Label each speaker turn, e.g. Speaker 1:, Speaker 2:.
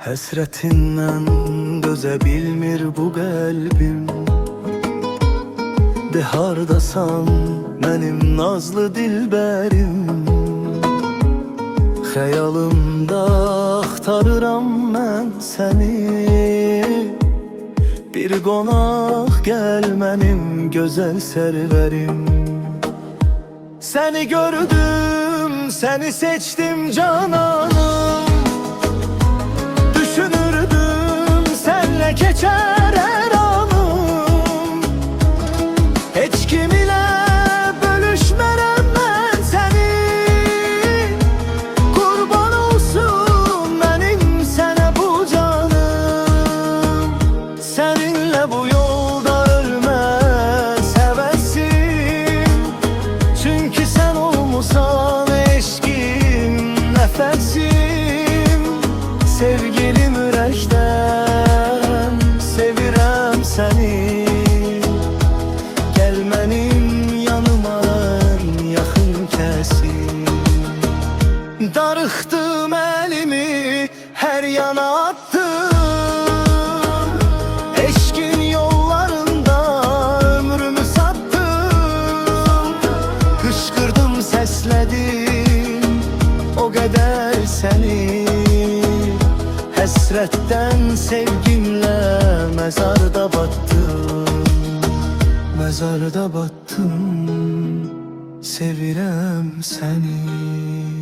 Speaker 1: Həsrətindən dözə bilmir bu qəlbim. De hardasan mənim nazlı dilbərim. Xəyalımda axtarıram mən səni. Bir qonaq gəl mənim gözəl sərvərim. Səni gördüm, səni seçdim cananım. Düşünürdüm senle geçer her anım. Heç kim ile bölüşmerem ben seni. Kurban olsun benim sene bu canım. Seninle bu yolda ölmez hevesim. Çünkü sen olmusan eşkim, nefesim. Sevgilim ürəkdən sevirəm səni. Gəl mənim yanıma yaxın kəsin. Darıxdım əlimi hər yana attım. Eşkin yollarında ömrümü sattım. Qışqırdım, səslədim o qədər səni. Həsrətdən sevgimlə məzarda battım. Məzarda battım, sevirəm səni.